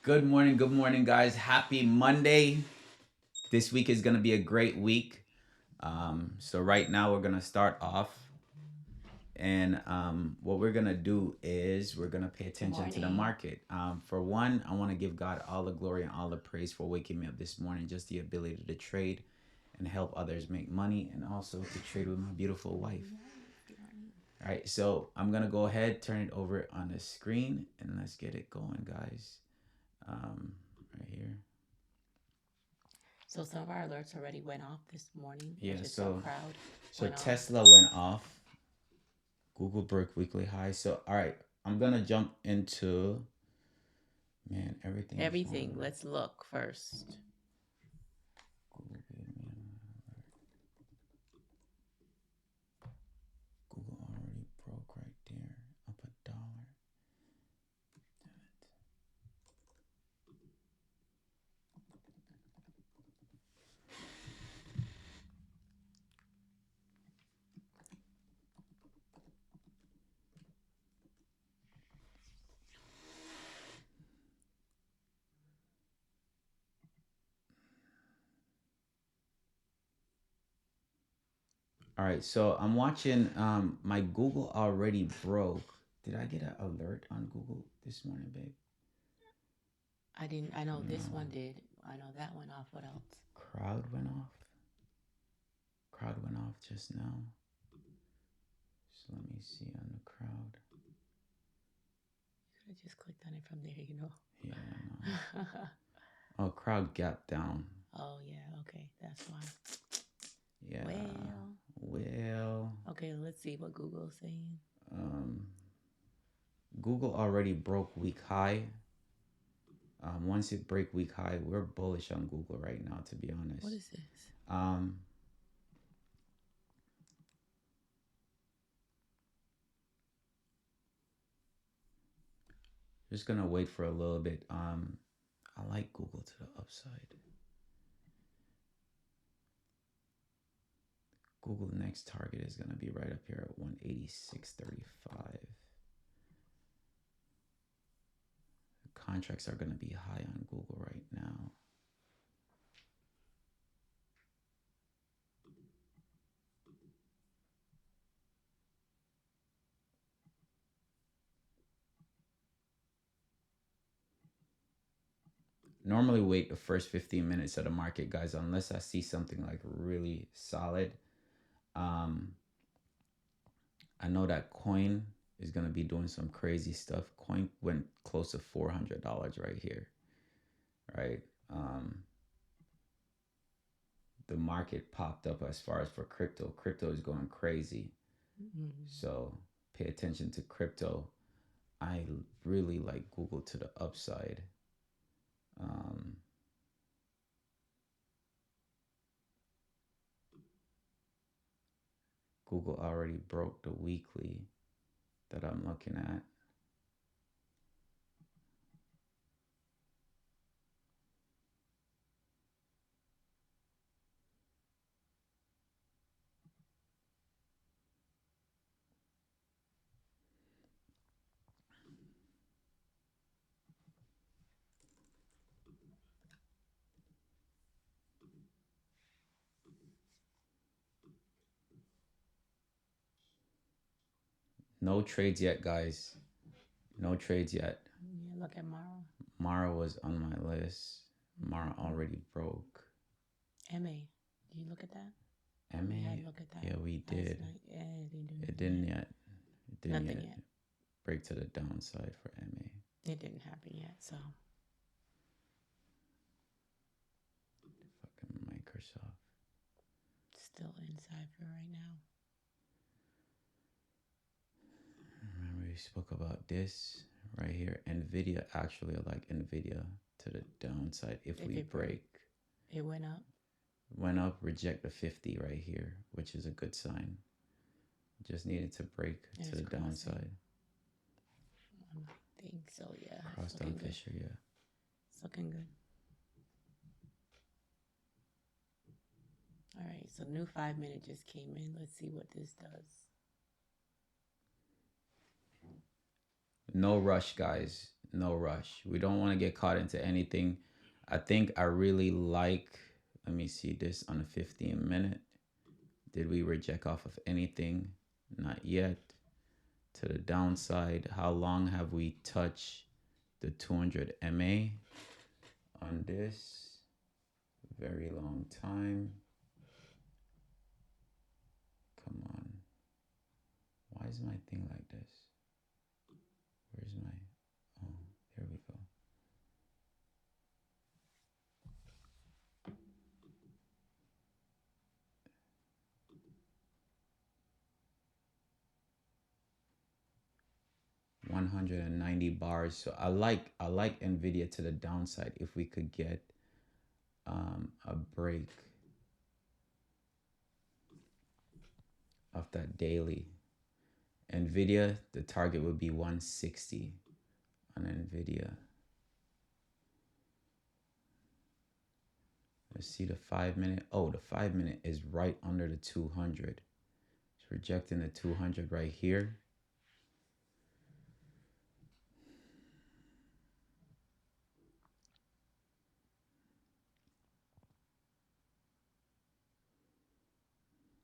Good morning, guys. Happy Monday. This week is going to be a great week. So, right now, we're going to start off. And what we're going to do is we're going to pay attention to the market. For one, I want to give God all the glory and all the praise for waking me up this morning, just the ability to trade and help others make money, and also to trade with my beautiful wife. All right, so I'm going to go ahead, turn it over on the screen, and let's get it going, guys. Right here. So some of our alerts already went off this morning. Yeah, so Tesla went off. Google broke weekly high. So all right, I'm gonna jump into man everything. Let's look first. Google Google already broke right there, up $1. All right, so I'm watching. My Google already broke. Did I get an alert on Google this morning, babe? I didn't. I know this No. one did. I know that went off. What else? Crowd went off. Crowd went off just now. So let me see on the crowd. You could have just clicked on it from there, Yeah, no. Oh, crowd gap down. Oh yeah. Okay, that's why. Yeah. Well. Okay, let's see what Google's saying. Um, Google already broke week high. Once it break week high, we're bullish on Google right now, to be honest. What is this? Just gonna wait for a little bit. I like Google to the upside. Google next target is gonna be right up here at 186.35. Contracts are gonna be high on Google right now. Normally wait the first 15 minutes of the market, guys, unless I see something like really solid. I know that coin is going to be doing some crazy stuff. Coin went close to $400 right here, right? The market popped up as far as for crypto. Crypto is going crazy. Mm-hmm. So pay attention to crypto. I really like Google to the upside. Google already broke the weekly that I'm looking at. No trades yet, guys. No trades yet. Yeah, look at Mara. Mara was on my list. Mara already broke. MA. Did you look at that? MA? We had look at that. Yeah, we did. Yeah, it didn't yet. It didn't Nothing yet break to the downside for MA. It didn't happen yet, so. Fucking Microsoft. Still inside for right now. Remember we spoke about this right here. Nvidia, actually I like Nvidia to the downside if we break. It went up. Went up, reject the 50 right here, which is a good sign. Just needed to break to the downside. I think so, yeah. Crossed on Fisher, yeah. It's looking good. All right, so new 5-minute just came in. Let's see what this does. No rush, guys. No rush. We don't want to get caught into anything. I think I really like, let me see this on a 15 minute. Did we reject off of anything? Not yet. To the downside, how long have we touched the 200 MA on this? Very long time. Come on. Why is my thing like this? Where's my, oh, there we go. $190. So I like Nvidia to the downside if we could get a break of that daily. Nvidia, the target would be 160 on Nvidia. Let's see the 5 minute. Oh, the 5 minute is right under the 200. It's rejecting the 200 right here.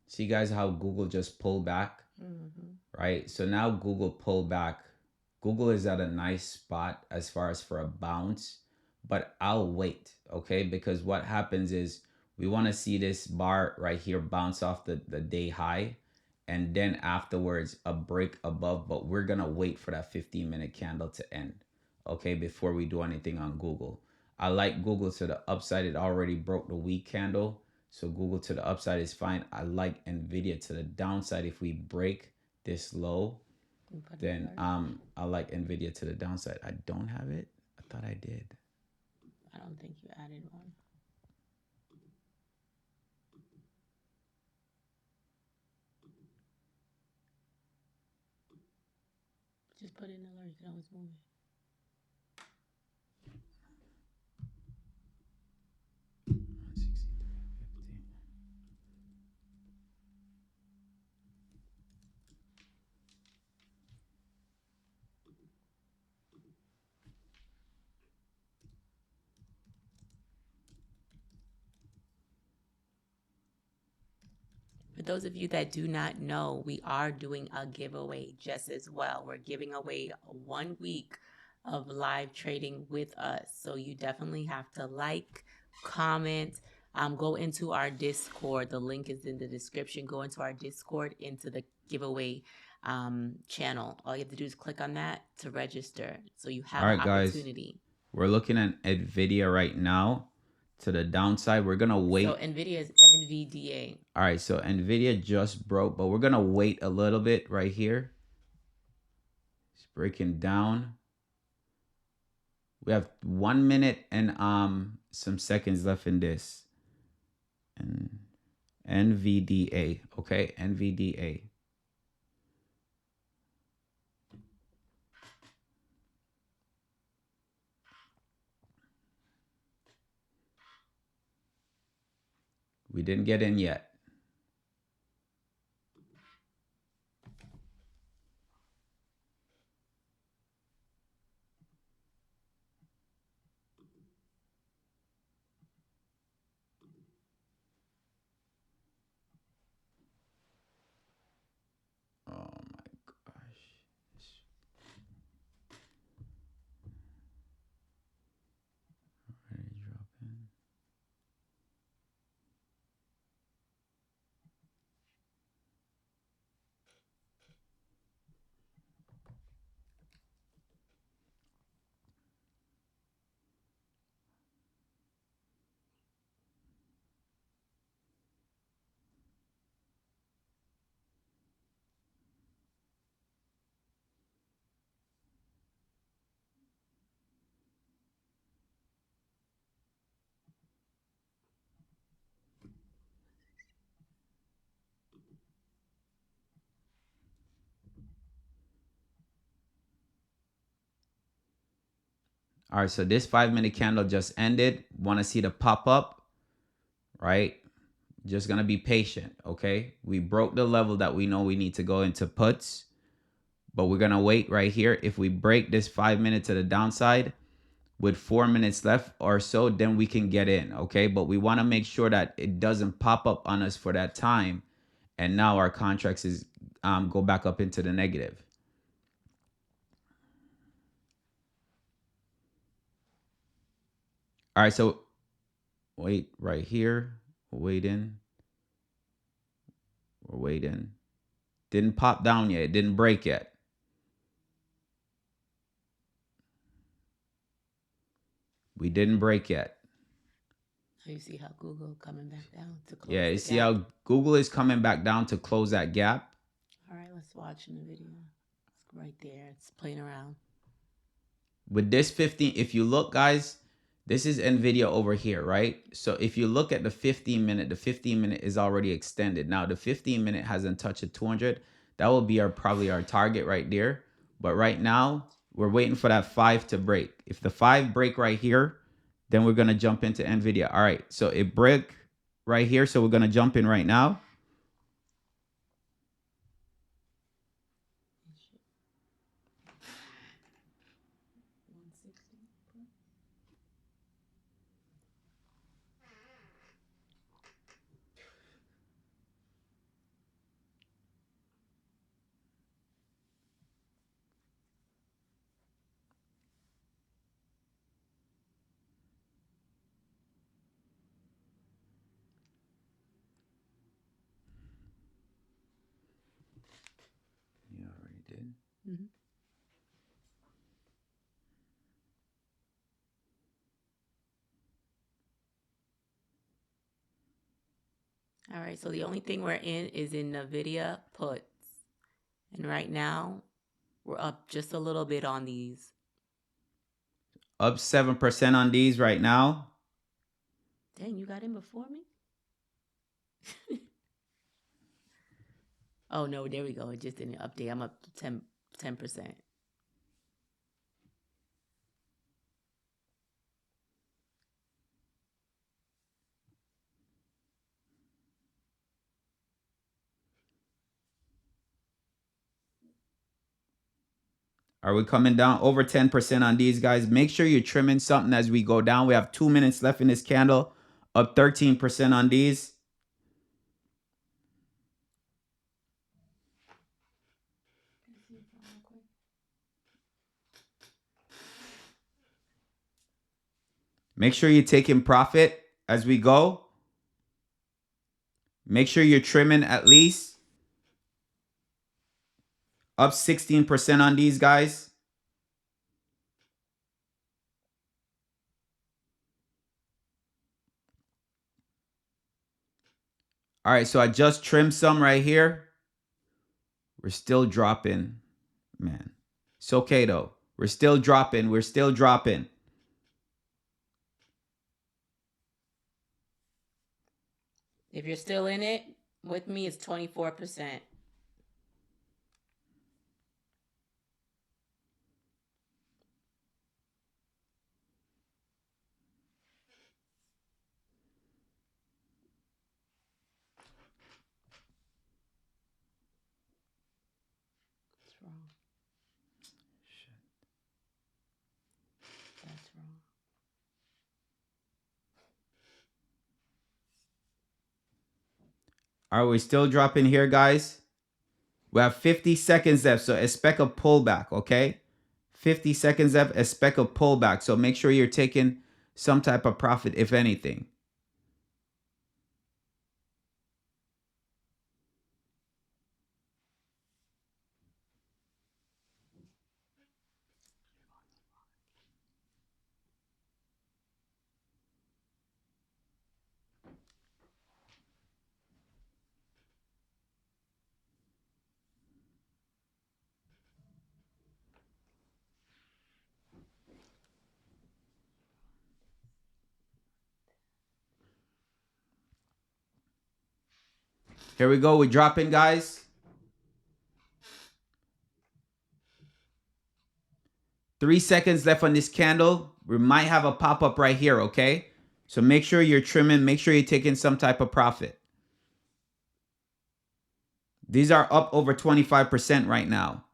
See guys how Google just pulled back, right? So now Google pulled back. Google is at a nice spot as far as for a bounce, but I'll wait, okay? Because what happens is we want to see this bar right here bounce off the day high, and then afterwards a break above, but we're going to wait for that 15-minute candle to end, okay, before we do anything on Google. I like Google to the upside. It already broke the week candle. So Google to the upside is fine. I like Nvidia to the downside. If we break this low, then I like Nvidia to the downside. I don't have it. I thought I did. I don't think you added one. Just put in alert. You can always move it. For those of you that do not know, we are doing a giveaway just as well. We're giving away 1 week of live trading with us. So you definitely have to like, comment, go into our Discord. The link is in the description. Go into our Discord, into the giveaway channel. All you have to do is click on that to register. So you have an opportunity. Guys, we're looking at Nvidia right now. To the downside, we're gonna wait. So Nvidia is NVDA. All right, so Nvidia just broke, but we're gonna wait a little bit right here. It's breaking down. We have 1 minute and some seconds left in this. And NVDA, okay, NVDA. We didn't get in yet. Oh my gosh. Already dropping. All right, so this 5 minute candle just ended. Want to see the pop up, right? Just going to be patient, okay? We broke the level that we know we need to go into puts, but we're going to wait right here. If we break this 5 minutes to the downside with 4 minutes left or so, then we can get in, okay? But we want to make sure that it doesn't pop up on us for that time, and now our contracts is go back up into the negative. All right, so wait right here. Waiting. We're waiting. Didn't pop down yet. It didn't break yet. We didn't break yet. You see how Google coming back down to close Yeah, you the see gap? how Google is coming back down to close that gap? All right, let's watch in the video. It's right there. It's playing around. With this 15, if you look, guys, this is NVIDIA over here, right? So if you look at the 15 minute, the 15 minute is already extended. Now the 15 minute hasn't touched a 200. That will be probably our target right there. But right now, we're waiting for that 5 to break. If the 5 break right here, then we're going to jump into NVIDIA. All right, so it break right here. So we're going to jump in right now. You already did. Mm-hmm. All right, so the only thing we're in is in NVIDIA puts. And right now, we're up just a little bit on these. Up 7% on these right now. Dang, you got in before me? Oh, no, there we go. It just didn't update. I'm up 10%. Are we coming down over 10% on these, guys? Make sure you're trimming something as we go down. We have 2 minutes left in this candle. Up 13% on these. Make sure you're taking profit as we go. Make sure you're trimming at least. Up 16% on these, guys. All right, so I just trimmed some right here. We're still dropping, man. It's okay, though. We're still dropping. We're still dropping. If you're still in it with me, it's 24%. That's wrong. Shit. That's wrong. Are we still dropping here, guys? We have 50 seconds left, so expect a pullback, okay? 50 seconds left, expect a pullback. So make sure you're taking some type of profit, if anything. Here we go. We're dropping, guys. 3 seconds left on this candle. We might have a pop-up right here, okay? So make sure you're trimming. Make sure you're taking some type of profit. These are up over 25% right now.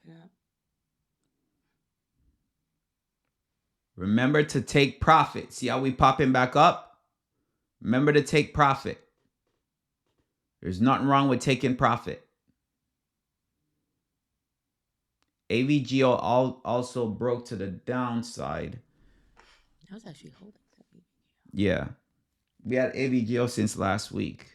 Yeah. Remember to take profit. See how we popping back up? Remember to take profit. There's nothing wrong with taking profit. AVGO also broke to the downside. I was actually holding something. Yeah. We had AVGO since last week.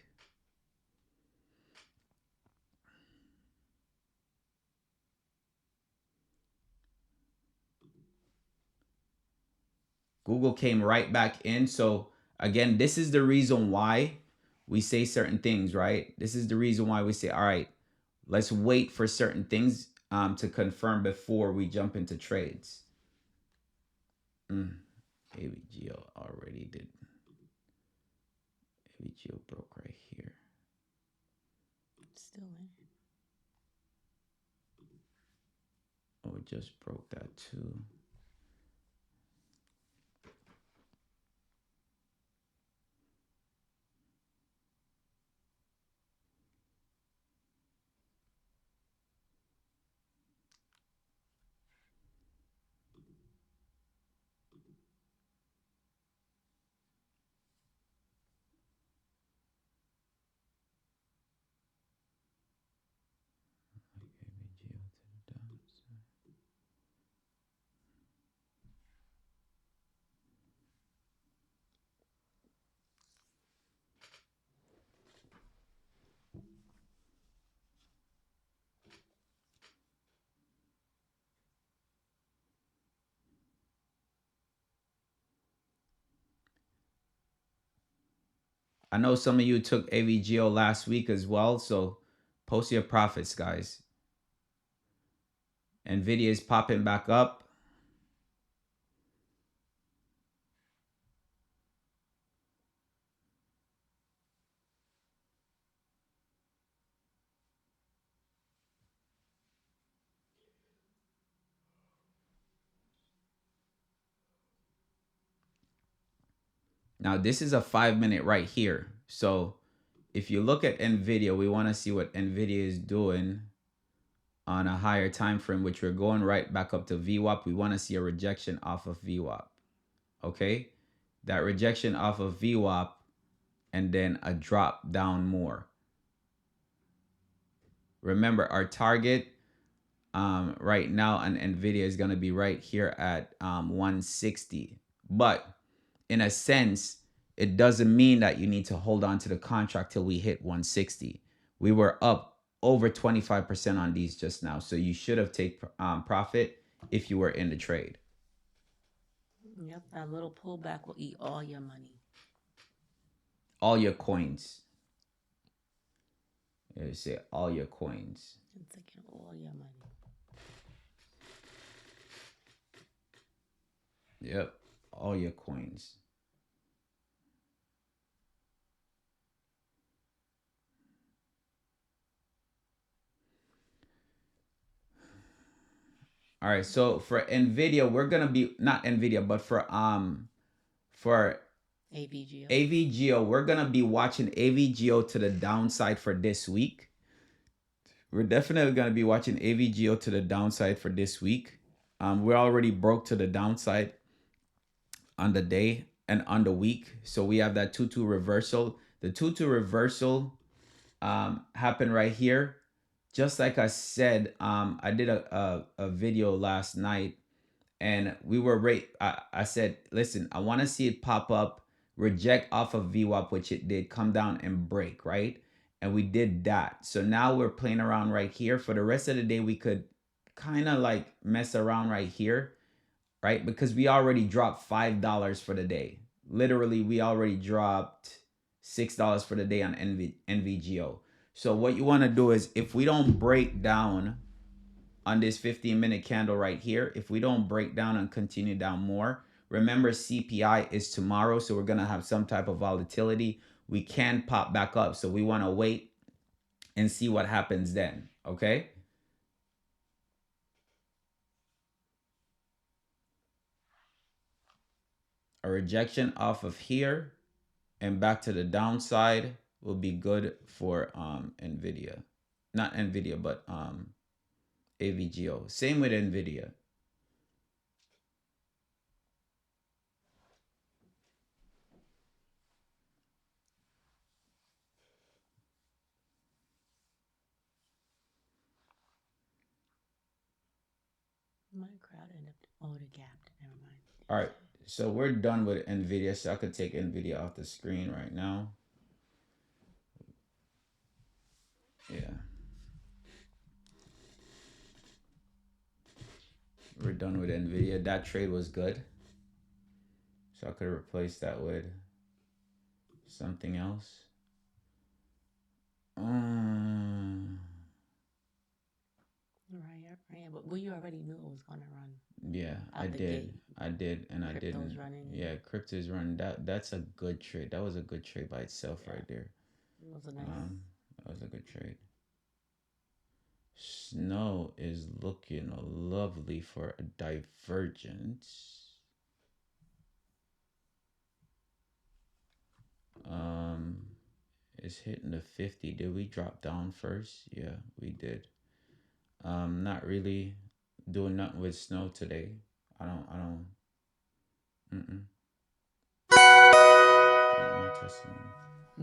Google came right back in. So again, this is the reason why we say certain things, right? This is the reason why we say, all right, let's wait for certain things to confirm before we jump into trades. AVGO already did. AVGO broke right here. Still in. Oh, it just broke that too. I know some of you took AVGO last week as well, so post your profits, guys. Nvidia is popping back up. Now, this is a 5-minute right here. So if you look at Nvidia, we want to see what Nvidia is doing on a higher time frame, which we're going right back up to VWAP. We want to see a rejection off of VWAP. Okay? That rejection off of VWAP and then a drop down more. Remember, our target right now on Nvidia is going to be right here at 160. But in a sense, it doesn't mean that you need to hold on to the contract till we hit 160. We were up over 25% on these just now. So you should have taken profit if you were in the trade. Yep, that little pullback will eat all your money. All your coins. You say all your coins. It's taking all your money. Yep, all your coins. All right, so for Nvidia, we're gonna be not Nvidia, but for AVGO, we're gonna be watching AVGO to the downside for this week. We're definitely gonna be watching AVGO to the downside for this week. We're already broke to the downside on the day and on the week, so we have that 2-2 reversal. The 2-2 reversal happened right here. Just like I said, I did a video last night and we were I said, listen, I want to see it pop up, reject off of VWAP, which it did, come down and break, right? And we did that. So now we're playing around right here. For the rest of the day, we could kind of like mess around right here, right? Because we already dropped $5 for the day. Literally, we already dropped $6 for the day on NVGO. So what you want to do is, if we don't break down on this 15-minute candle right here, if we don't break down and continue down more, remember CPI is tomorrow, so we're going to have some type of volatility. We can pop back up, so we want to wait and see what happens then, okay? A rejection off of here and back to the downside will be good for Nvidia. Not Nvidia, but AVGO. Same with NVIDIA. My crowd ended up. Oh, the gap. Never mind. All right, so we're done with NVIDIA, so I could take NVIDIA off the screen right now. Yeah. We're done with NVIDIA. That trade was good. So I could replace that with something else. Right. But you already knew it was gonna run. Yeah, I Out the did. gate. I did, and I Crypto's didn't. running. Yeah, crypto's running. That's a good trade. That was a good trade by itself Yeah. right there. It was a nice. That was a good trade. Snow is looking lovely for a divergence. It's hitting the 50. Did we drop down first? Yeah, we did. Not really doing nothing with snow today. I don't. Mm-mm. No testimony.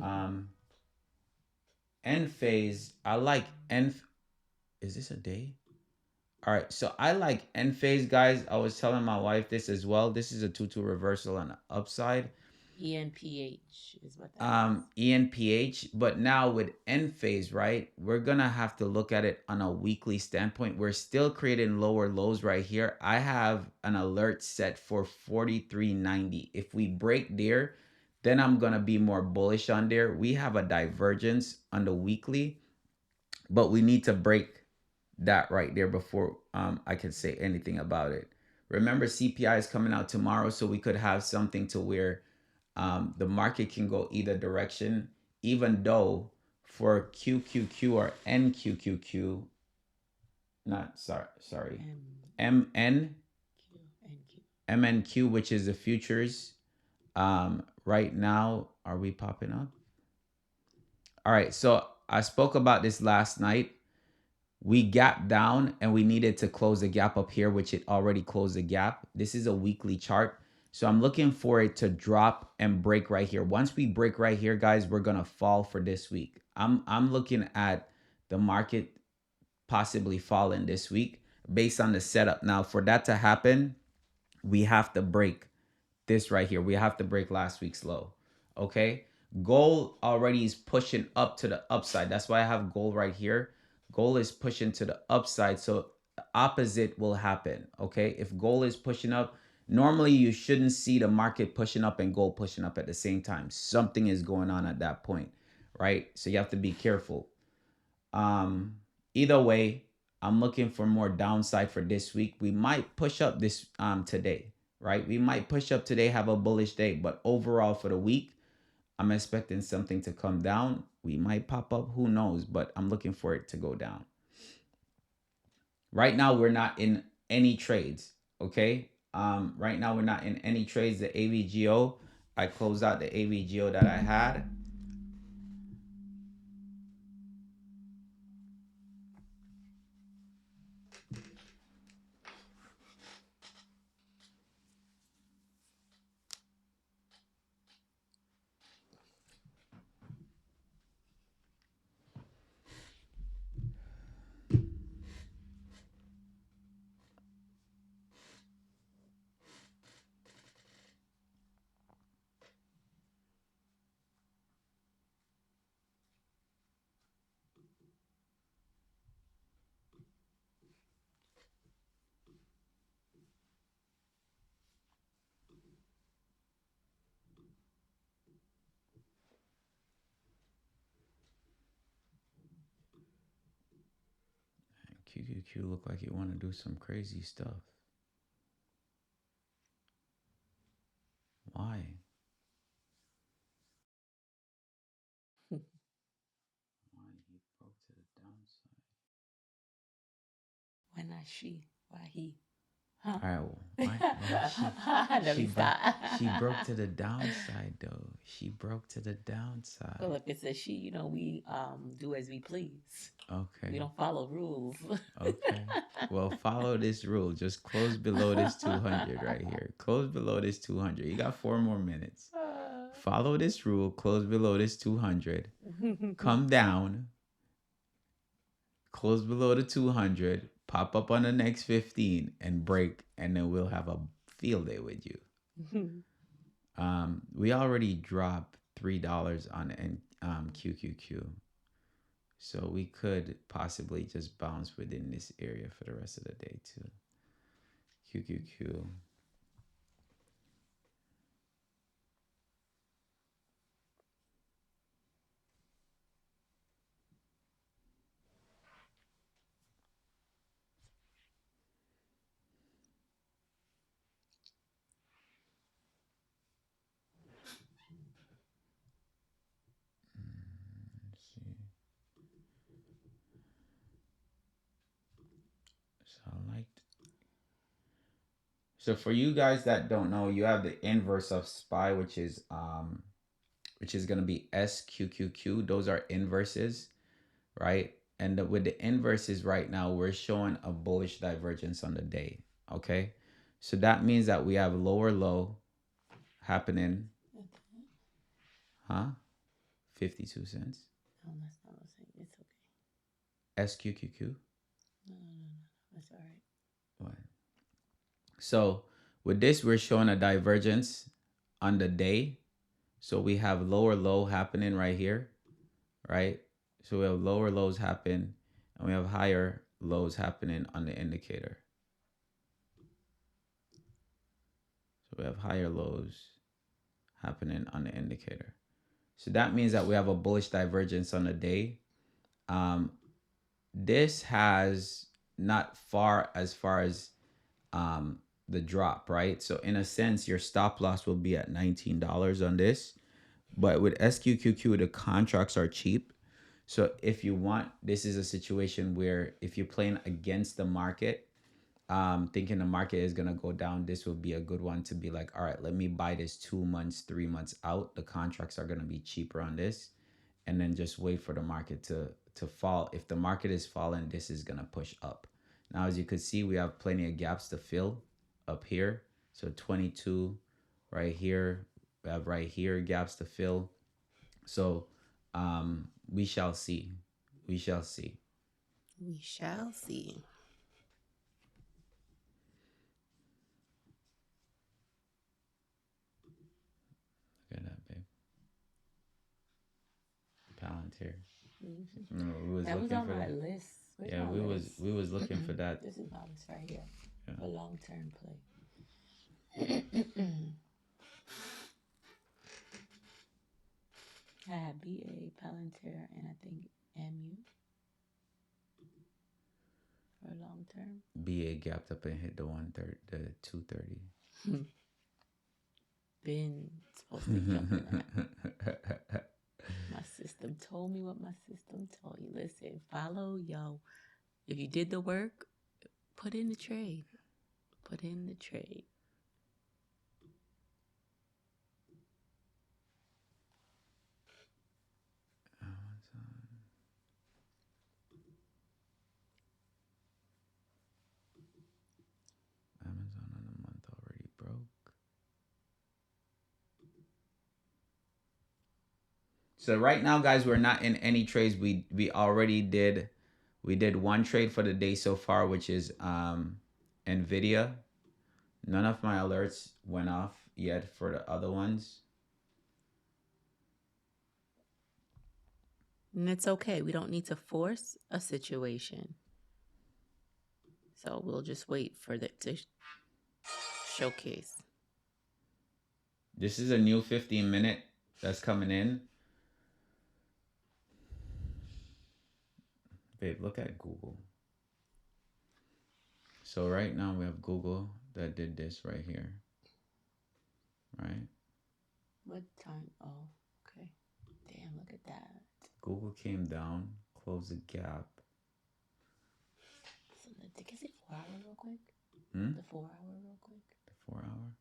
Um, end phase. I like end. Is this a day? All right, so I like end phase, guys. I was telling my wife this as well. This is a 2-2 reversal on the upside. ENPH is what that is. ENPH, but now with end phase, right? We're gonna have to look at it on a weekly standpoint. We're still creating lower lows right here. I have an alert set for 43.90. If we break there, then I'm gonna be more bullish on there. We have a divergence on the weekly, but we need to break that right there before I can say anything about it. Remember, CPI is coming out tomorrow, so we could have something to where the market can go either direction, even though for QQQ or NQQQ, not sorry, MN, MNQ, which is the futures. Right now, are we popping up? All right, so I spoke about this last night. We gapped down and we needed to close the gap up here, which it already closed the gap. This is a weekly chart. So I'm looking for it to drop and break right here. Once we break right here, guys, we're gonna fall for this week. I'm looking at the market possibly falling this week based on the setup. Now, for that to happen, we have to break this right here. We have to break last week's low. Okay. Gold already is pushing up to the upside. That's why I have gold right here. Gold is pushing to the upside. So the opposite will happen. Okay. If gold is pushing up, normally you shouldn't see the market pushing up and gold pushing up at the same time. Something is going on at that point. Right. So you have to be careful. Um, Either way, I'm looking for more downside for this week. We might push up this today, right? We might push up today, have a bullish day, but overall for the week, I'm expecting something to come down. We might pop up, who knows, but I'm looking for it to go down. Right now, we're not in any trades, okay? Right now, we're not in any trades. The AVGO, I closed out the AVGO that I had. QQQ look like you want to do some crazy stuff. Why? Why he broke to the downside? Why not she? Why he? Huh? All right. Well, Let me stop. she broke to the downside though. She broke to the downside. Well, look, it says she, we do as we please. Okay. We don't follow rules. Okay. Well, follow this rule. Just close below this 200 right here. Close below this 200. You got 4 more minutes. Follow this rule. Close below this 200. Come down. Close below the 200. Pop up on the next 15 and break, and then we'll have a field day with you. We already dropped $3 on QQQ. So we could possibly just bounce within this area for the rest of the day too. QQQ. Let's see. So I liked. So for you guys that don't know, you have the inverse of SPY, which is gonna be SQQQ. Those are inverses, right? And with the inverses right now, we're showing a bullish divergence on the day. Okay, so that means that we have lower low happening. Huh? 52 cents. No, that's not what I'm saying. It's okay. SQQQ. No. That's all right. What? So with this, we're showing a divergence on the day. So we have lower low happening right here, right? So we have lower lows happen, and we have higher lows happening on the indicator. So we have higher lows happening on the indicator. So that means that we have a bullish divergence on the day. This has not far as the drop, right? So in a sense, your stop loss will be at $19 on this. But with SQQQ, the contracts are cheap. So if you want, this is a situation where if you're playing against the market, thinking the market is gonna go down, this will be a good one to be like, all right, let me buy this 2 months, 3 months out. The contracts are gonna be cheaper on this, and then just wait for the market to fall. If the market is falling, this is gonna push up. Now, as you can see, we have plenty of gaps to fill up here. So 22 right here. We have right here gaps to fill. So we shall see. We shall see. We shall see. Look at that, babe. Palantir. Remember, we was That was looking on for my that. list. Where's Yeah, my we list? was looking for that. This is my list right here. Yeah. A long-term play. I have BA, Palantir, and I think MU for long term. BA gapped up and hit the 230. Been supposed to jump in that. My system told me what my system told you. Listen, follow if you did the work, put in the trade. Put in the trade. Amazon on the month already broke. So right now, guys, we're not in any trades. We already did. We did one trade for the day so far, which is Nvidia. None of my alerts went off yet for the other ones. And it's okay. We don't need to force a situation. So we'll just wait for it to showcase. This is a new 15-minute that's coming in. Babe, look at Google. So right now we have Google that did this right here. Right? What time? Oh, okay. Damn, look at that. Google came down, closed the gap. So can I see 4 hours real quick? The 4 hour real quick. The 4 hour.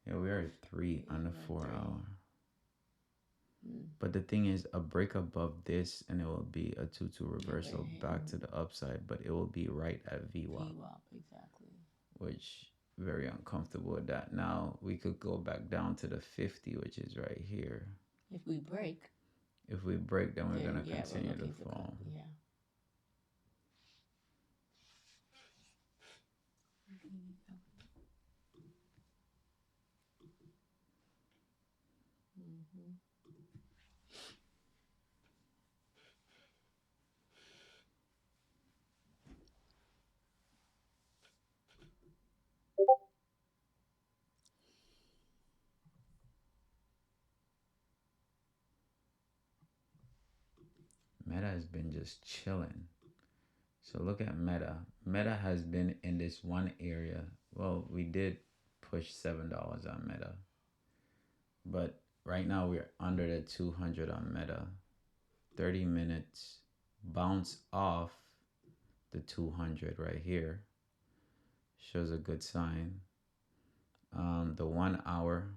Yeah, we are at 3 on the 4 hour. But the thing is, a break above this, and it will be a 2-2 reversal back to the upside, but it will be right at VWAP. VWAP, exactly. Which, very uncomfortable with that. Now, we could go back down to the 50, which is right here. If we break. If we break, then we're going to continue to fall. Yeah. Meta has been just chilling. So look at Meta. Meta has been in this one area. Well, we did push $7 on Meta. But right now we're under the 200 on Meta. 30 minutes. Bounce off the 200 right here. Shows a good sign. The 1 hour.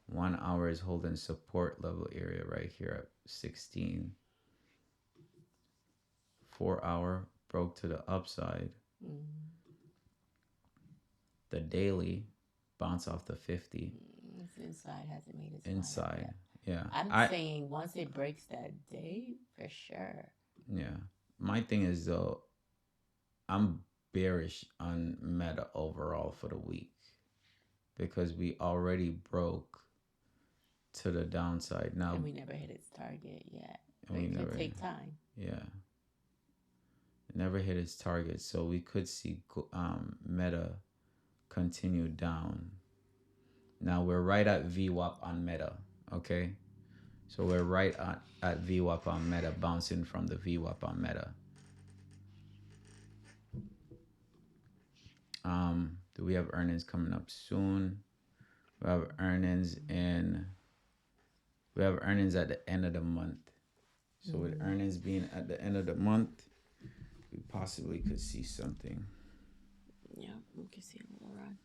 1 hour is holding support level area right here at 16. 4 hour broke to the upside. The daily bounce off the 50. It's inside, hasn't made its inside. Yeah. I'm saying once it breaks that day, for sure. Yeah. My thing is though, I'm bearish on Meta overall for the week because we already broke to the downside. Now, and we never hit its target yet. It could take time. Yeah. Never hit its target. So we could see Meta continue down. Now we're right at VWAP on Meta. Okay. So we're right at VWAP on Meta, bouncing from the VWAP on Meta. Do we have earnings coming up soon? We have earnings at the end of the month. So with earnings being at the end of the month, we possibly could see something. Yeah, we could see a little run.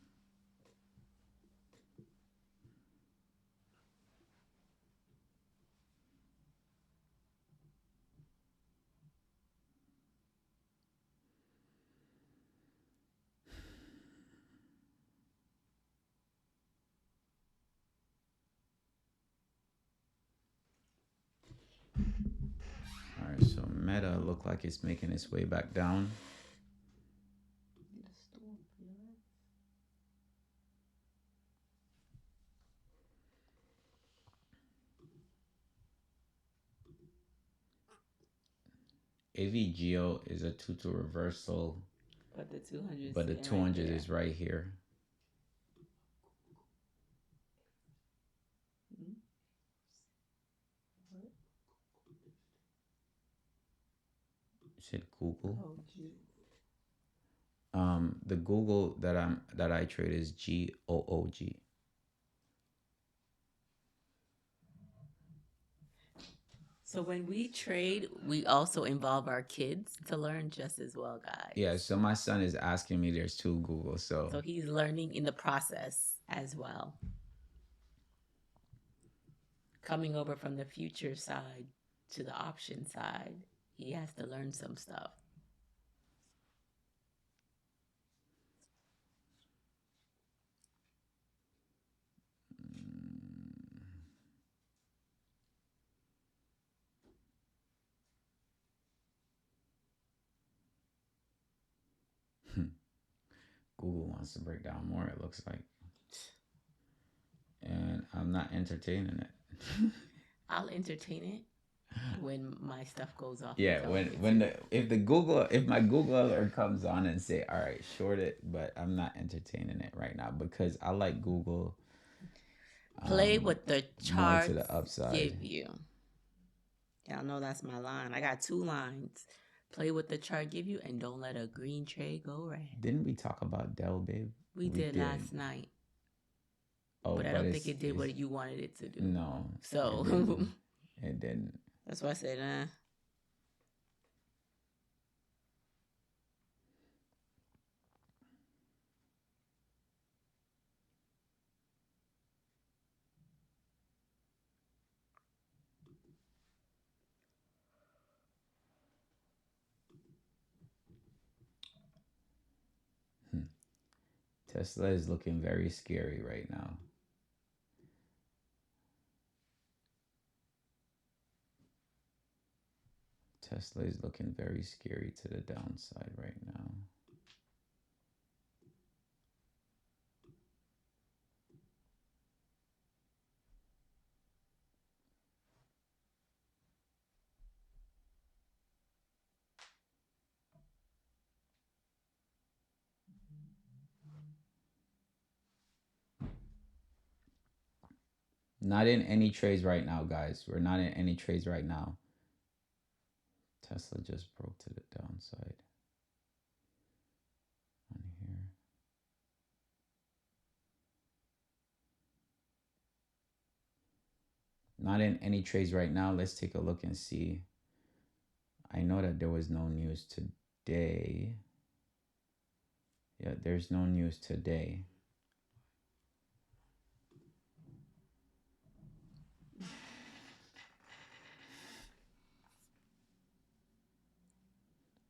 All right, so Meta look like it's making its way back down. AVGO is a 2-2 reversal. But the 200 But the 200 is right here. You said Google? Oh, geez. The Google that I trade is GOOG. So when we trade, we also involve our kids to learn just as well, guys. Yeah, so my son is asking me there's 2 Google, so he's learning in the process as well. Coming over from the future side to the option side, he has to learn some stuff. Google wants to break down more, it looks like. And I'm not entertaining it. I'll entertain it when my stuff goes off. Yeah, if my Google alert comes on and say, all right, short it, but I'm not entertaining it right now because I like Google. Play with the charts to the upside. Give you. Y'all know that's my line. I got 2 lines. Play with the chart give you, and don't let a green trade go red. Didn't we talk about Dell, babe? We did last night. Oh, but I don't think it did what you wanted it to do. No. So it didn't. That's why I said, Tesla is looking very scary right now. Tesla is looking very scary to the downside right now. Not in any trades right now, guys. We're not in any trades right now. Tesla just broke to the downside on here. Not in any trades right now. Let's take a look and see. I know that there was no news today. Yeah, there's no news today.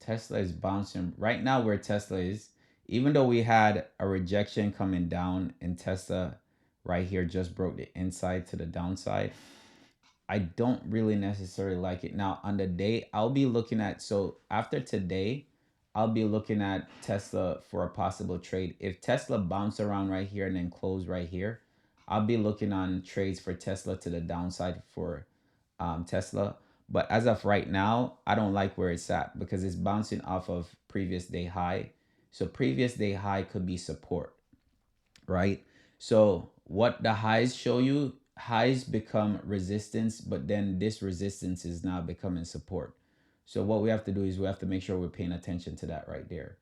Tesla is bouncing right now where Tesla is. Even though we had a rejection coming down and Tesla right here just broke the inside to the downside, I don't really necessarily like it. Now, on the day, I'll be looking at, so after today, I'll be looking at Tesla for a possible trade. If Tesla bounce around right here and then close right here, I'll be looking on trades for Tesla to the downside for Tesla. But as of right now, I don't like where it's at because it's bouncing off of previous day high. So previous day high could be support, right? So what the highs show you, highs become resistance, but then this resistance is now becoming support. So what we have to do is we have to make sure we're paying attention to that right there.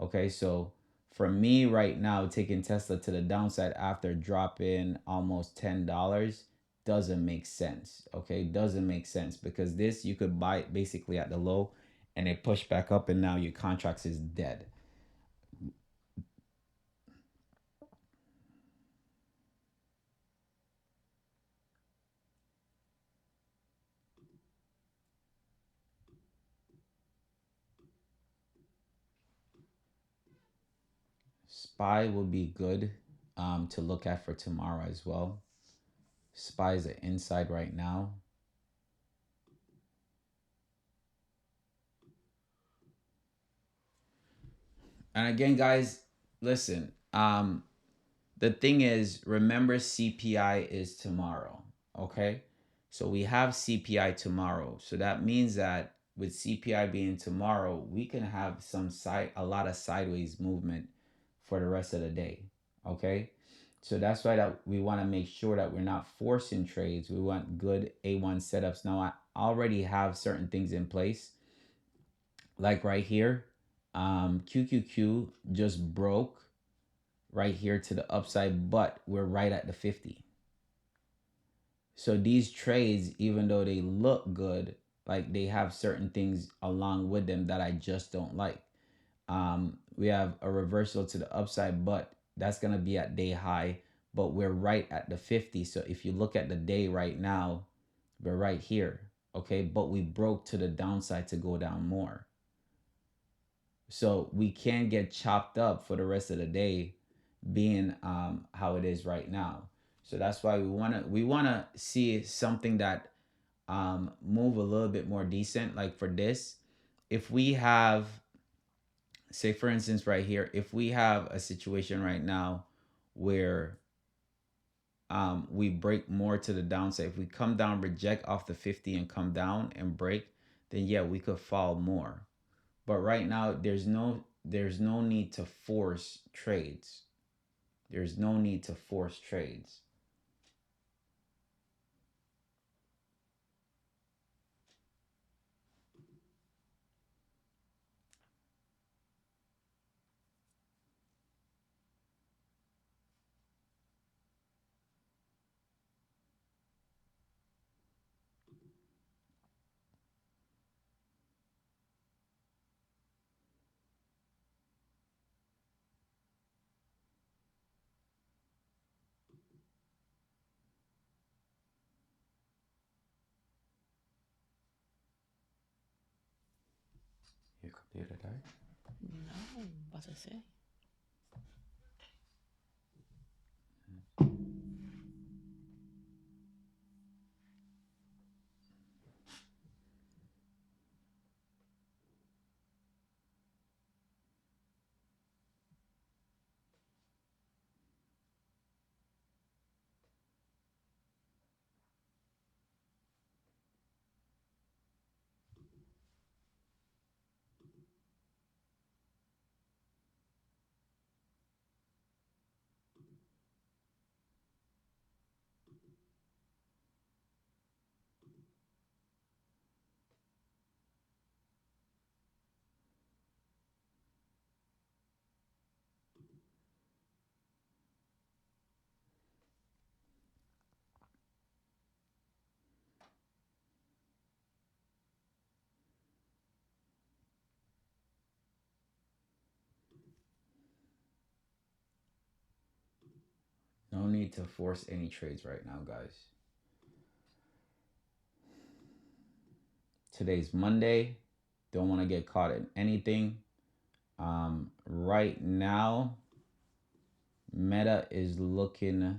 Okay, so for me right now, taking Tesla to the downside after dropping almost $10 doesn't make sense. Okay, doesn't make sense because this you could buy it basically at the low and it pushed back up and now your contracts is dead. SPY will be good to look at for tomorrow as well. SPY is an inside right now. And again, guys, listen. The thing is, remember CPI is tomorrow. Okay, so we have CPI tomorrow. So that means that with CPI being tomorrow, we can have a lot of sideways movement for the rest of the day. Okay, so that's why that we want to make sure that we're not forcing trades. We want good A1 setups. Now I already have certain things in place, like right here, QQQ just broke right here to the upside, but we're right at the 50. So these trades, even though they look good, like they have certain things along with them that I just don't like. We have a reversal to the upside, but that's gonna be at day high, but we're right at the 50. So if you look at the day right now, we're right here. Okay, but we broke to the downside to go down more. So we can't get chopped up for the rest of the day being how it is right now. So that's why we wanna see something that move a little bit more decent. Like for this, if we have, say for instance right here, if we have a situation right now where we break more to the downside, if we come down, reject off the 50 and come down and break, then yeah, we could fall more. But right now, there's no need to force trades. There's no need to force trades. Your computer died? No, what to say? No need to force any trades right now, guys. Today's Monday. Don't want to get caught in anything. Right now, Meta is looking.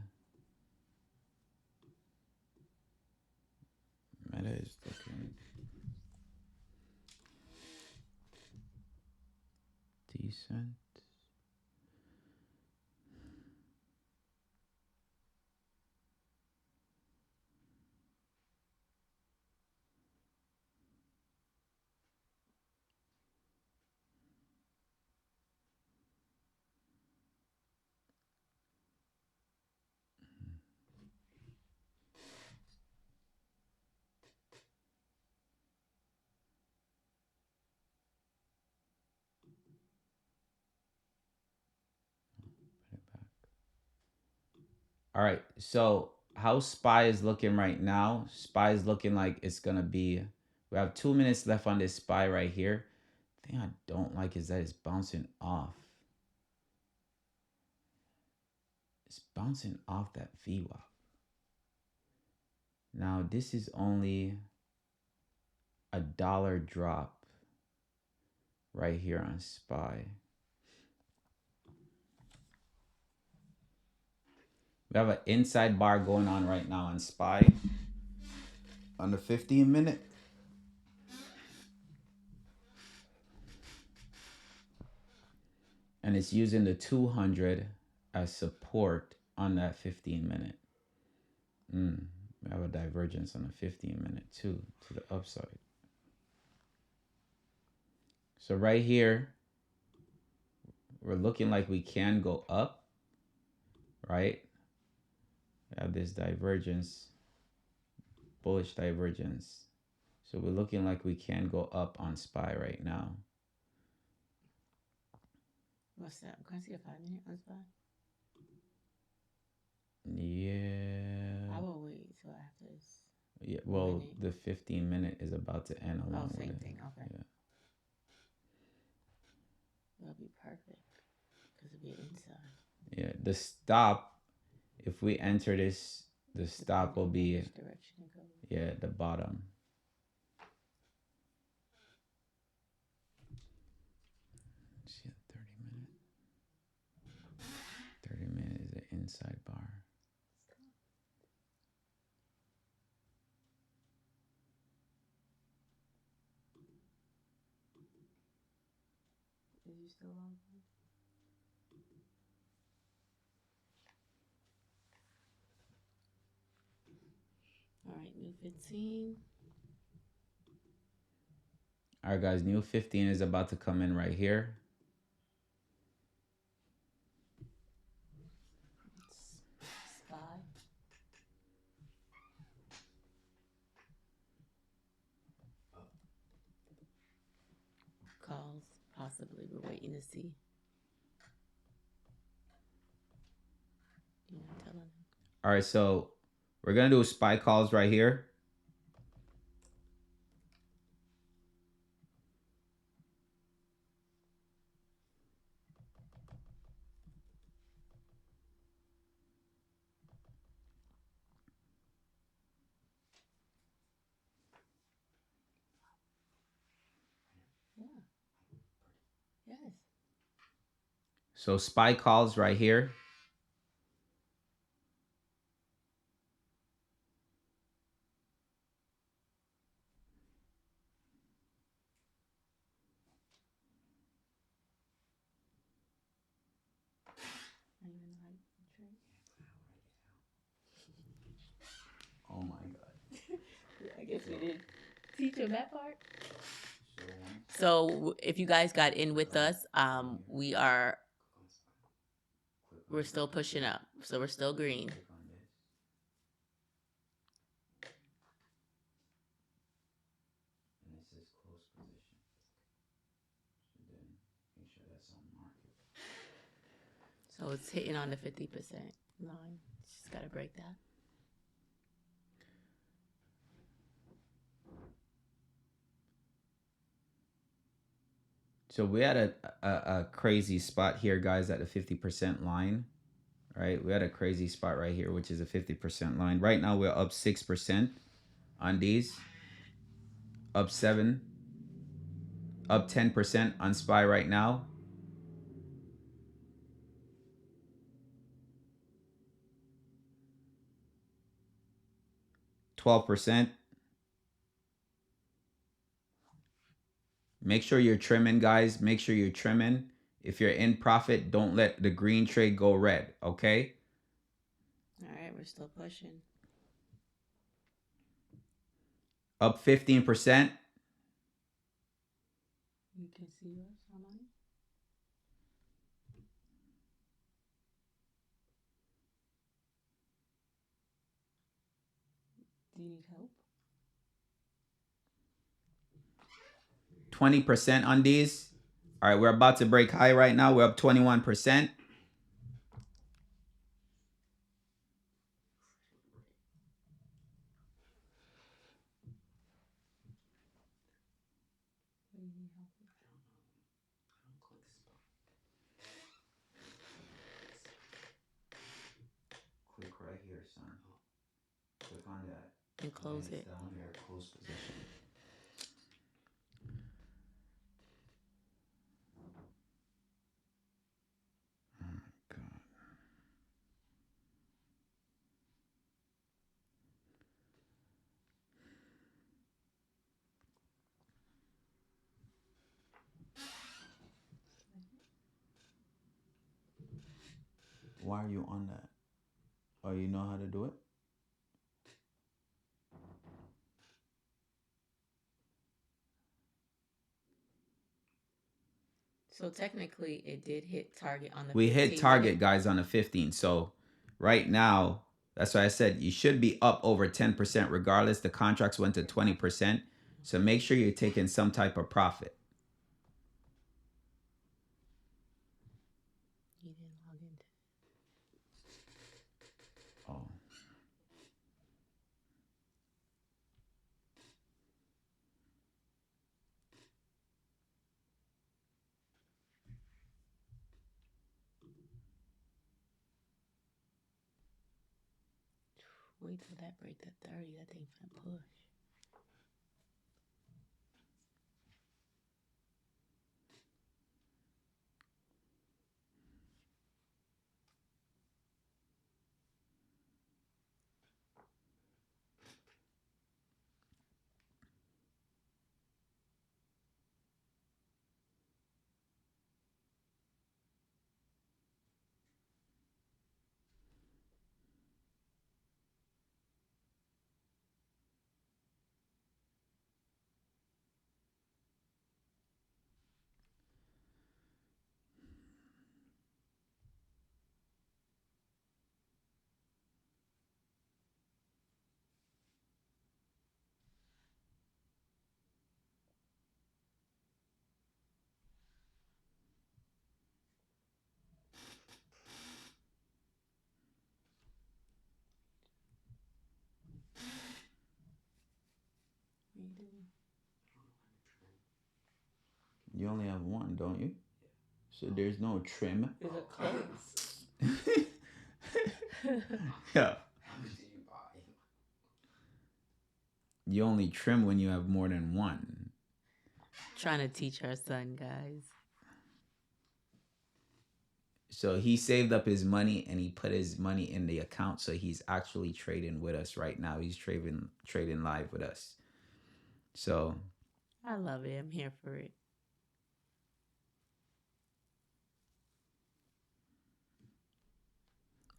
Meta is looking decent. All right. So how SPY is looking right now? SPY is looking like it's gonna be. We have 2 minutes left on this SPY right here. The thing I don't like is that it's bouncing off. It's bouncing off that VWAP. Now this is only a dollar drop right here on SPY. We have an inside bar going on right now on SPY on the 15-minute. And it's using the 200 as support on that 15-minute. We have a divergence on the 15-minute too, to the upside. So right here, we're looking like we can go up, right? We have this divergence, bullish divergence. So we're looking like we can go up on SPY right now. What's that? Can I see a 5-minute on SPY? Yeah. I will wait till after this. Yeah. Well, the 15-minute is about to end along with it. Same thing. Okay. Yeah. That'll be perfect because it'll be inside. Yeah. The stop, if we enter this, the stop will be, which direction it goes. Yeah, the bottom. Let's see a 30-minute. 30-minute is an inside bar. Is you still on? All right, new 15. All right, guys, new 15 is about to come in right here. SPY. Calls, possibly. We're waiting to see. You know, telling them. All right, so we're going to do SPY calls right here. Yes. So SPY calls right here. Oh my God. I guess we didn't teach you that part. So if you guys got in with us, we're still pushing up. So we're still green. So it's hitting on the 50% line. Just got to break that. So we had a crazy spot here, guys, at the 50% line, right? We had a crazy spot right here, which is a 50% line. Right now, we're up 6% on these. Up 7. Up 10% on SPY right now. %. Make sure you're trimming, guys. Make sure you're trimming. If you're in profit, don't let the green trade go red, okay? All right, we're still pushing. Up 15%. You can see us, how much? Do you need help? 20% on these. All right, we're about to break high right now. We're up 21%. Click right here, son. Click on that. And close it. Down here, close position. Oh, God. Why are you on that? Oh, you know how to do it? So technically, it did hit target on the. We hit 15 target, minute. guys, on the 15. So right now, that's why I said you should be up over 10% regardless. The contracts went to 20%. So make sure you're taking some type of profit. You didn't log into. Oh. Wait till that break that 30. That thing finna push. What are you doing? You only have one, don't you? So there's no trim. Is it close? Yeah. You only trim when you have more than one. Trying to teach our son, guys. So he saved up his money and he put his money in the account. So he's actually trading with us right now. He's trading live with us. So I love it. I'm here for it.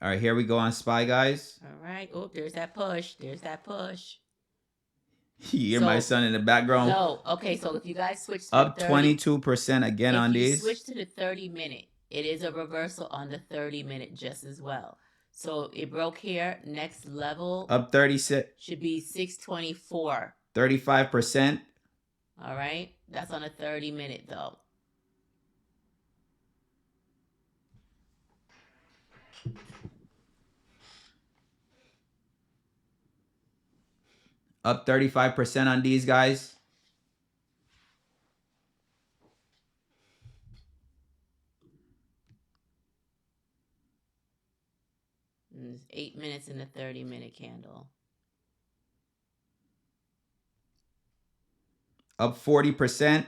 all right, here we go on SPY, guys. All right. Oh, there's that push. There's that push. You hear my son in the background? No. Okay, so if you guys switch to Up the 30, 22% again on these. If you switch to the 30-minute, it is a reversal on the 30-minute just as well. So it broke here. Next level Up 36. should be 624. 35%. All right. That's on a 30-minute though. Up 35% on these guys. There's 8 minutes in the 30-minute candle. Up 40%.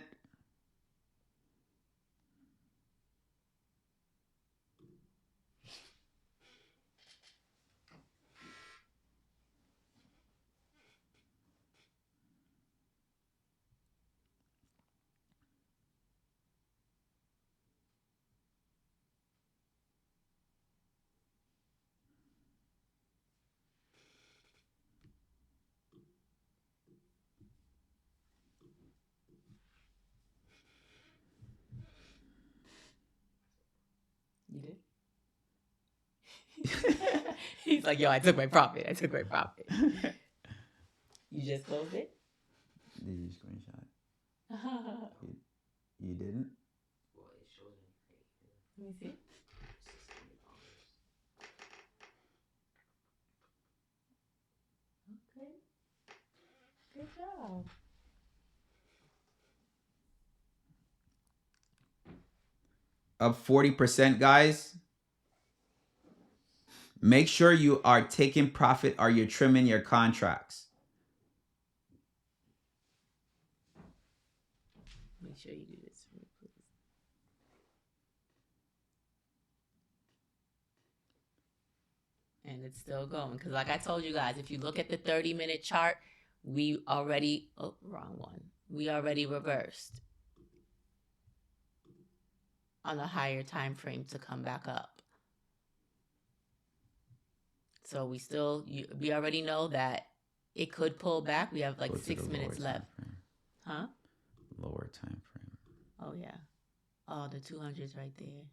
You did? He's like, yo, I took my profit. I took my profit. You just closed it? Did you screenshot? You didn't? Let me see. Okay. Good job. Up 40%, guys. Make sure you are taking profit or you're trimming your contracts. Make sure you do this for me, please. And it's still going. Because like I told you guys, if you look at the 30-minute chart, we already, oh, wrong one. We already reversed on a higher time frame to come back up. So we already know that it could pull back. We have like 6 minutes left. Huh? Lower time frame. Oh, yeah. Oh, the 200's right there.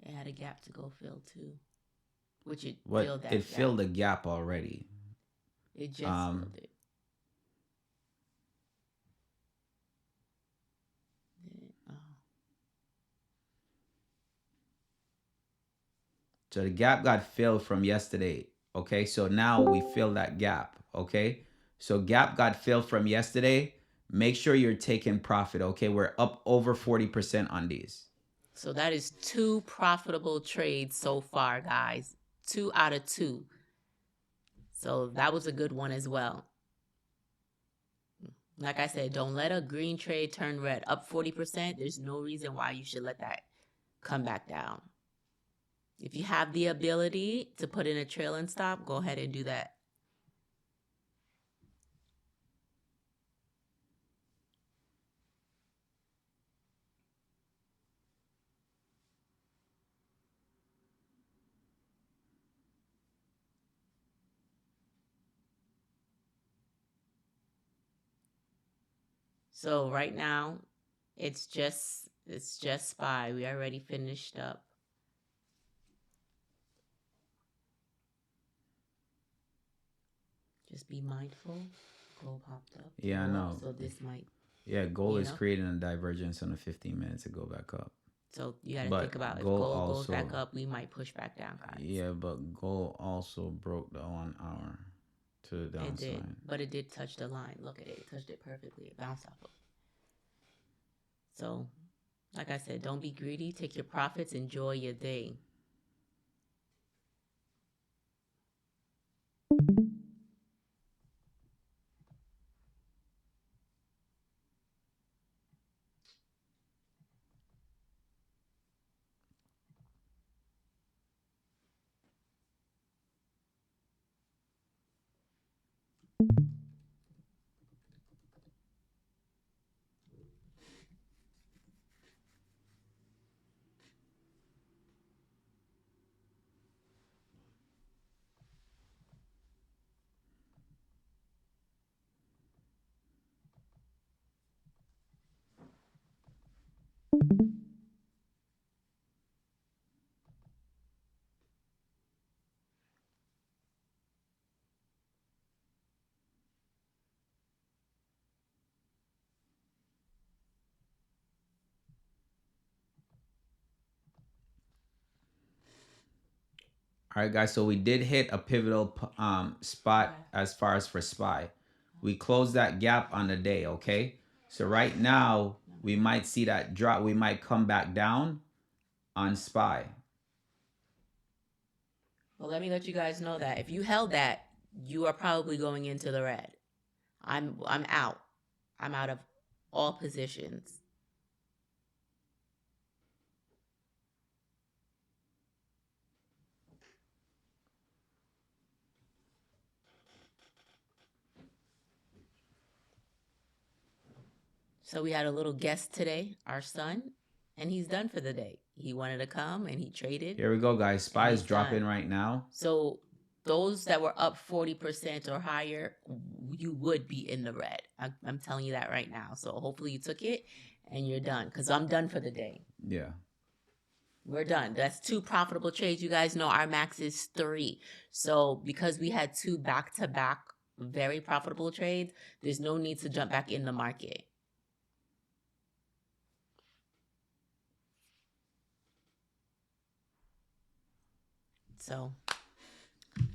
It had a gap to go fill too. Which it filled that gap. It filled a gap already. It just filled it. So the gap got filled from yesterday. Okay, so now we fill that gap. Okay, so gap got filled from yesterday. Make sure you're taking profit. Okay, we're up over 40% on these. So that is 2 profitable trades so far, guys. 2 out of 2. So that was a good one as well. Like I said, don't let a green trade turn red. Up 40%, there's no reason why you should let that come back down. If you have the ability to put in a trailing stop, go ahead and do that. So right now, it's just SPY. We already finished up. Just be mindful. Gold popped up. Yeah, I know. So this might. Yeah, gold is creating a divergence on the 15 minutes to go back up. So you got to think about if gold goes back up, we might push back down, guys. Yeah, but gold also broke the 1 hour to the downside. It did, but it did touch the line. Look at it. It touched it perfectly. It bounced off of it. So, like I said, don't be greedy. Take your profits. Enjoy your day. All right, guys. So we did hit a pivotal spot as far as for SPY. We closed that gap on the day. Okay. So right now we might see that drop. We might come back down on SPY. Well, let me let you guys know that if you held that, you are probably going into the red. I'm out. I'm out of all positions. So we had a little guest today, our son, and he's done for the day. He wanted to come and he traded. Here we go, guys. SPY is he's dropping done. right now. So those that were up 40% or higher, you would be in the red. I'm telling you that right now. So hopefully you took it and you're done, because I'm done for the day. Yeah. We're done. That's 2 profitable trades. You guys know our max is 3. So because we had 2 back-to-back very profitable trades, there's no need to jump back in the market. So,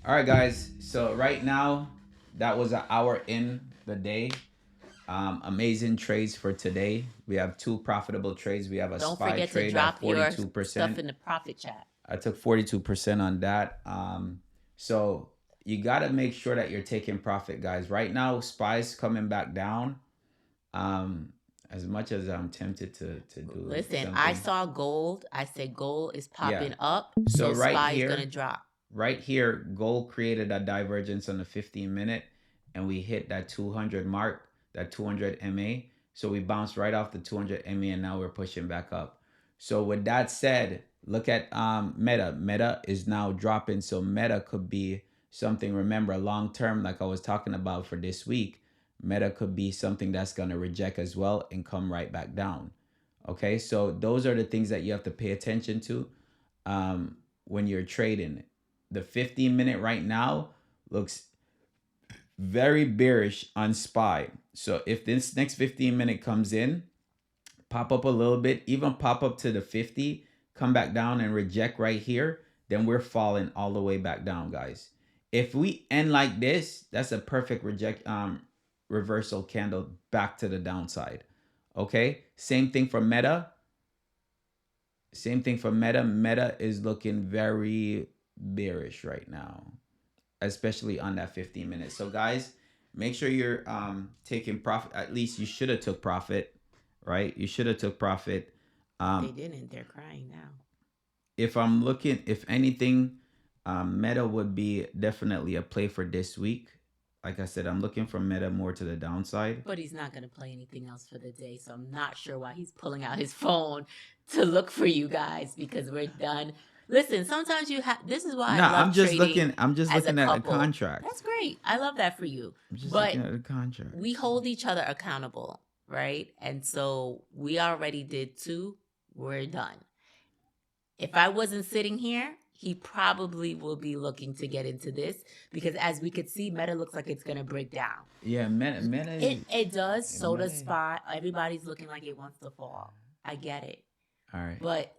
all right, guys. So right now, that was an hour in the day. Amazing trades for today. We have 2 profitable trades. We have a don't SPY forget to trade drop at your 42%. stuff in the profit chat. I took 42% on that. So you got to make sure that you're taking profit, guys. Right now, SPY's coming back down. As much as I'm tempted to do. Listen, something. I saw gold. I said gold is popping up. So right SPY here, is going to drop. Right here, gold created a divergence on the 15-minute, and we hit that 200 mark, that 200 MA. So we bounced right off the 200 MA, and now we're pushing back up. So with that said, look at Meta. Meta is now dropping, so Meta could be something. Remember, long term, like I was talking about for this week, Meta could be something that's going to reject as well and come right back down. Okay, so those are the things that you have to pay attention to when you're trading. The 15-minute right now looks very bearish on SPY. So if this next 15-minute comes in, pop up a little bit, even pop up to the 50, come back down and reject right here, then we're falling all the way back down, guys. If we end like this, that's a perfect reversal candle back to the downside. Okay, same thing for Meta. Meta is looking very bearish right now, especially on that 15 minutes. So guys, make sure you're taking profit. At least you should have took profit, right? You should have took profit. They didn't. They're crying now. If anything, Meta would be definitely a play for this week. Like I said, I'm looking for Meta more to the downside. But he's not going to play anything else for the day, so I'm not sure why he's pulling out his phone to look for you guys, because we're done. Listen, sometimes you have. This is why I love I'm just trading looking. I'm just looking at the contract. That's great. I love that for you. I'm just but looking at the contract. We hold each other accountable, right? And so we already did 2. We're done. If I wasn't sitting here, he probably will be looking to get into this, because as we could see, Meta looks like it's going to break down. Yeah, Meta. It does. So does SPY. Everybody's looking like it wants to fall. I get it. All right. But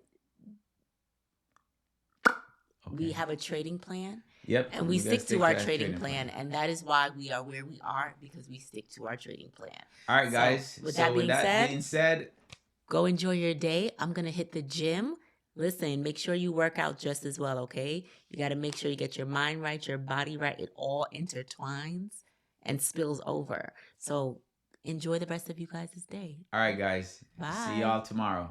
we have a trading plan. Yep. And we stick to our trading plan. And that is why we are where we are, because we stick to our trading plan. All right, guys. With that being said, go enjoy your day. I'm going to hit the gym. Listen, make sure you work out just as well, okay? You got to make sure you get your mind right, your body right. It all intertwines and spills over. So enjoy the rest of you guys' day. All right, guys. Bye. See y'all tomorrow.